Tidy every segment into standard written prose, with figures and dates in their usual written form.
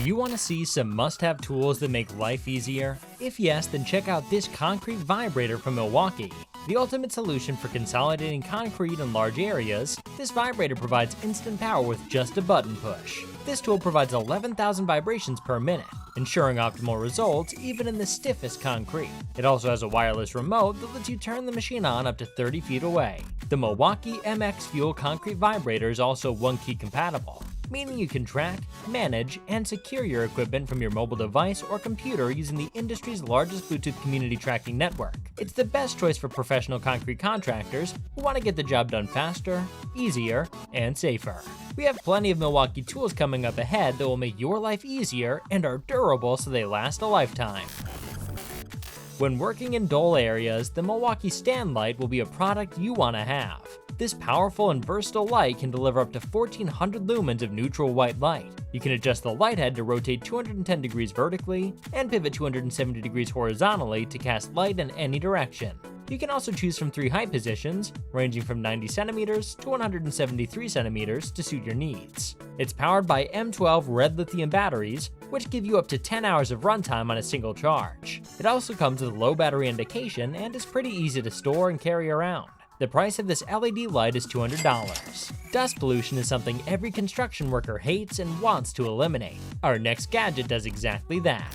Do you want to see some must-have tools that make life easier? If yes, then check out this concrete vibrator from Milwaukee. The ultimate solution for consolidating concrete in large areas, this vibrator provides instant power with just a button push. This tool provides 11,000 vibrations per minute, ensuring optimal results even in the stiffest concrete. It also has a wireless remote that lets you turn the machine on up to 30 feet away. The Milwaukee MX Fuel concrete vibrator is also one-key compatible, meaning you can track, manage, and secure your equipment from your mobile device or computer using the industry's largest Bluetooth community tracking network. It's the best choice for professional concrete contractors who want to get the job done faster, easier, and safer. We have plenty of Milwaukee tools coming up ahead that will make your life easier and are durable so they last a lifetime. When working in dull areas, the Milwaukee Stand Light will be a product you want to have. This powerful and versatile light can deliver up to 1,400 lumens of neutral white light. You can adjust the light head to rotate 210 degrees vertically and pivot 270 degrees horizontally to cast light in any direction. You can also choose from 3 height positions, ranging from 90 centimeters to 173 centimeters to suit your needs. It's powered by M12 red lithium batteries, which give you up to 10 hours of runtime on a single charge. It also comes with a low battery indication and is pretty easy to store and carry around. The price of this LED light is $200. Dust pollution is something every construction worker hates and wants to eliminate. Our next gadget does exactly that.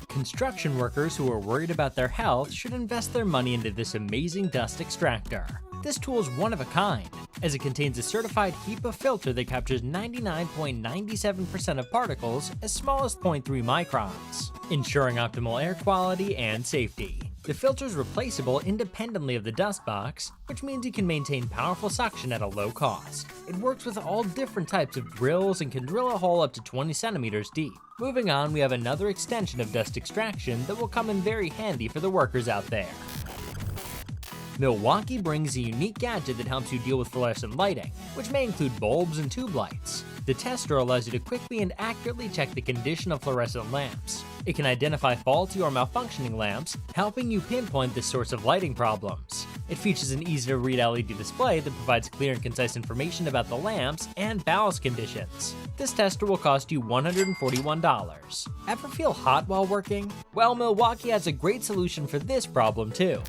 Construction workers who are worried about their health should invest their money into this amazing dust extractor. This tool is one of a kind, as it contains a certified HEPA filter that captures 99.97% of particles as small as 0.3 microns, ensuring optimal air quality and safety. The filter is replaceable independently of the dust box, which means you can maintain powerful suction at a low cost. It works with all different types of drills and can drill a hole up to 20 centimeters deep. Moving on, we have another extension of dust extraction that will come in very handy for the workers out there. Milwaukee brings a unique gadget that helps you deal with fluorescent lighting, which may include bulbs and tube lights. The tester allows you to quickly and accurately check the condition of fluorescent lamps. It can identify faulty or malfunctioning lamps, helping you pinpoint the source of lighting problems. It features an easy-to-read LED display that provides clear and concise information about the lamps and ballast conditions. This tester will cost you $141. Ever feel hot while working? Well, Milwaukee has a great solution for this problem too.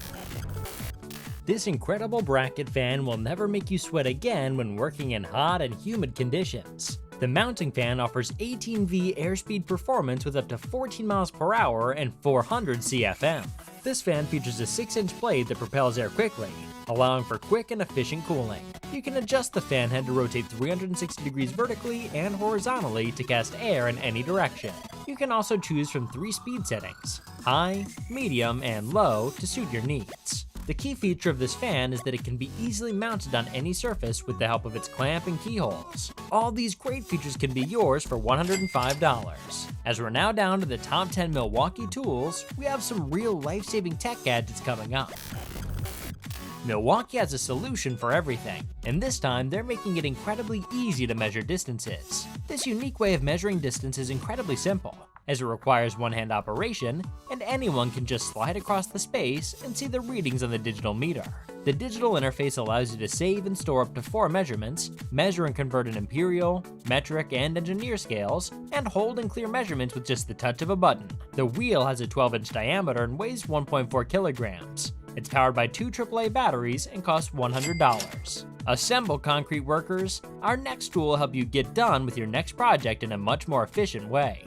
This incredible bracket fan will never make you sweat again when working in hot and humid conditions. The mounting fan offers 18V airspeed performance with up to 14 miles per hour and 400 CFM. This fan features a 6-inch blade that propels air quickly, allowing for quick and efficient cooling. You can adjust the fan head to rotate 360 degrees vertically and horizontally to cast air in any direction. You can also choose from 3 speed settings, high, medium, and low, to suit your needs. The key feature of this fan is that it can be easily mounted on any surface with the help of its clamp and keyholes. All these great features can be yours for $105. As we're now down to the top 10 Milwaukee tools, we have some real life-saving tech gadgets coming up. Milwaukee has a solution for everything, and this time they're making it incredibly easy to measure distances. This unique way of measuring distance is incredibly simple, as it requires one-hand operation, and anyone can just slide across the space and see the readings on the digital meter. The digital interface allows you to save and store up to 4 measurements, measure and convert in imperial, metric, and engineer scales, and hold and clear measurements with just the touch of a button. The wheel has a 12-inch diameter and weighs 1.4 kilograms. It's powered by 2 AAA batteries and costs $100. Assemble, concrete workers! Our next tool will help you get done with your next project in a much more efficient way.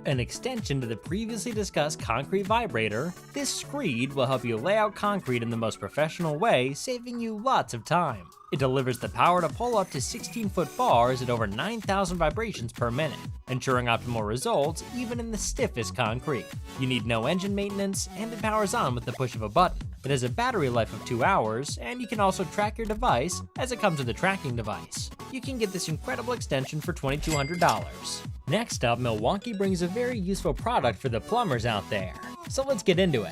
An extension to the previously discussed concrete vibrator, this screed will help you lay out concrete in the most professional way, saving you lots of time. It delivers the power to pull up to 16-foot bars at over 9,000 vibrations per minute, ensuring optimal results even in the stiffest concrete. You need no engine maintenance, and it powers on with the push of a button. It has a battery life of 2 hours, and you can also track your device as it comes with a tracking device. You can get this incredible extension for $2,200. Next up, Milwaukee brings a very useful product for the plumbers out there. So let's get into it.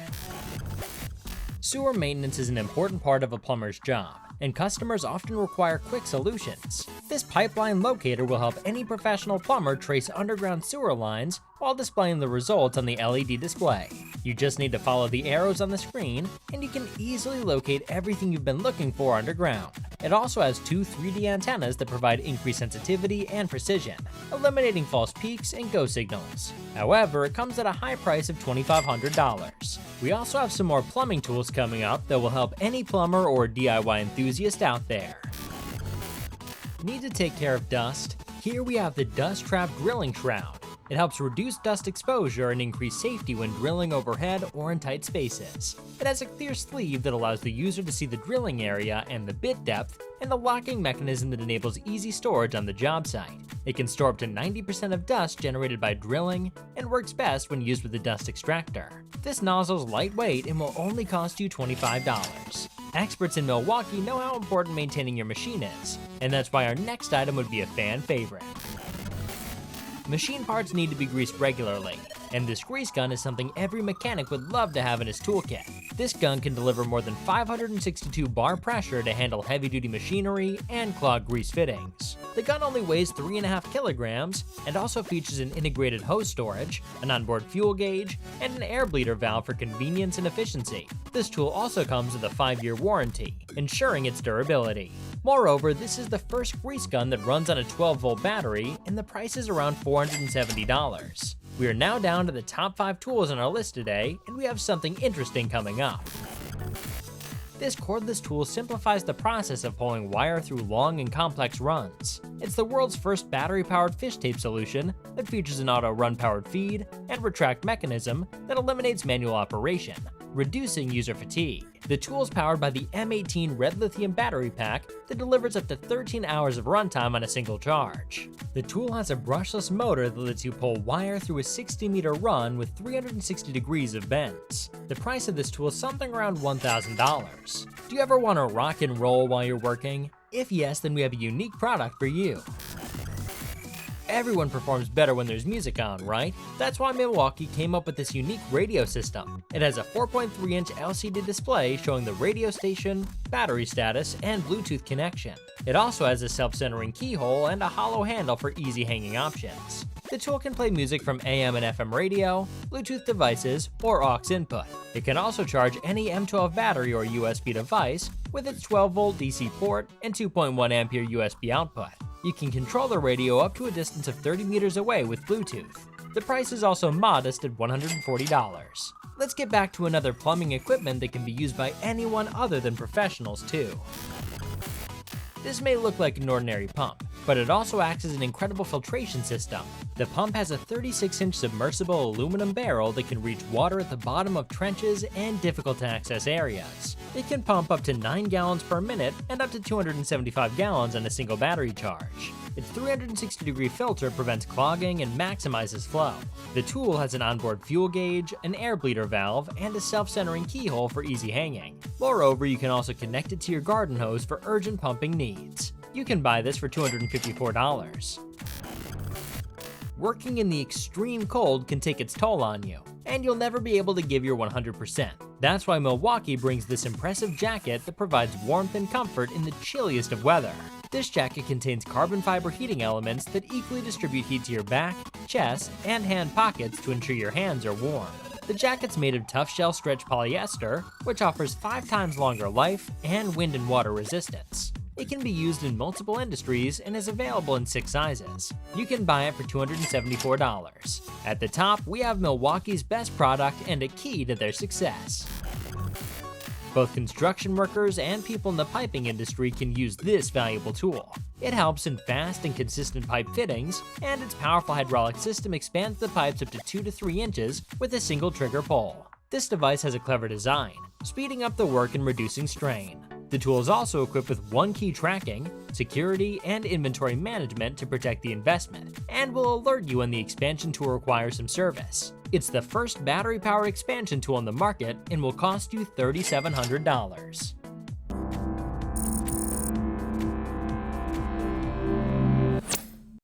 Sewer maintenance is an important part of a plumber's job, and customers often require quick solutions. This pipeline locator will help any professional plumber trace underground sewer lines while displaying the results on the LED display. You just need to follow the arrows on the screen, and you can easily locate everything you've been looking for underground. It also has two 3D antennas that provide increased sensitivity and precision, eliminating false peaks and go signals. However, it comes at a high price of $2,500. We also have some more plumbing tools coming up that will help any plumber or DIY enthusiast out there. Need to take care of dust? Here we have the Dust Trap Drilling Shroud. It helps reduce dust exposure and increase safety when drilling overhead or in tight spaces. It has a clear sleeve that allows the user to see the drilling area and the bit depth, and a locking mechanism that enables easy storage on the job site. It can store up to 90% of dust generated by drilling, and works best when used with a dust extractor. This nozzle is lightweight and will only cost you $25. Experts in Milwaukee know how important maintaining your machine is, and that's why our next item would be a fan favorite. Machine parts need to be greased regularly, and this grease gun is something every mechanic would love to have in his toolkit. This gun can deliver more than 562 bar pressure to handle heavy-duty machinery and clog grease fittings. The gun only weighs 3.5 kilograms and also features an integrated hose storage, an onboard fuel gauge, and an air bleeder valve for convenience and efficiency. This tool also comes with a 5-year warranty, ensuring its durability. Moreover, this is the first grease gun that runs on a 12-volt battery, and the price is around $470. We are now down to the top 5 tools on our list today, and we have something interesting coming up. This cordless tool simplifies the process of pulling wire through long and complex runs. It's the world's first battery-powered fish tape solution that features an auto run-powered feed and retract mechanism that eliminates manual operation, reducing user fatigue. The tool is powered by the M18 red lithium battery pack that delivers up to 13 hours of runtime on a single charge. The tool has a brushless motor that lets you pull wire through a 60-meter run with 360 degrees of bends. The price of this tool is something around $1,000. Do you ever want to rock and roll while you're working? If yes, then we have a unique product for you. Everyone performs better when there's music on, right? That's why Milwaukee came up with this unique radio system. It has a 4.3-inch LCD display showing the radio station, battery status, and Bluetooth connection. It also has a self-centering keyhole and a hollow handle for easy hanging options. The tool can play music from AM and FM radio, Bluetooth devices, or aux input. It can also charge any M12 battery or USB device with its 12-volt DC port and 2.1 ampere USB output. You can control the radio up to a distance of 30 meters away with Bluetooth. The price is also modest at $140. Let's get back to another plumbing equipment that can be used by anyone other than professionals too. This may look like an ordinary pump, but it also acts as an incredible filtration system. The pump has a 36-inch submersible aluminum barrel that can reach water at the bottom of trenches and difficult-to-access areas. It can pump up to 9 gallons per minute and up to 275 gallons on a single battery charge. Its 360-degree filter prevents clogging and maximizes flow. The tool has an onboard fuel gauge, an air bleeder valve, and a self-centering keyhole for easy hanging. Moreover, you can also connect it to your garden hose for urgent pumping needs. You can buy this for $254. Working in the extreme cold can take its toll on you, and you'll never be able to give your 100%. That's why Milwaukee brings this impressive jacket that provides warmth and comfort in the chilliest of weather. This jacket contains carbon fiber heating elements that equally distribute heat to your back, chest, and hand pockets to ensure your hands are warm. The jacket's made of tough shell stretch polyester, which offers 5 times longer life and wind and water resistance. It can be used in multiple industries and is available in 6 sizes. You can buy it for $274. At the top, we have Milwaukee's best product and a key to their success. Both construction workers and people in the piping industry can use this valuable tool. It helps in fast and consistent pipe fittings, and its powerful hydraulic system expands the pipes up to 2 to 3 inches with a single trigger pull. This device has a clever design, speeding up the work and reducing strain. The tool is also equipped with one-key tracking, security, and inventory management to protect the investment, and will alert you when the expansion tool requires some service. It's the first battery-powered expansion tool on the market and will cost you $3,700.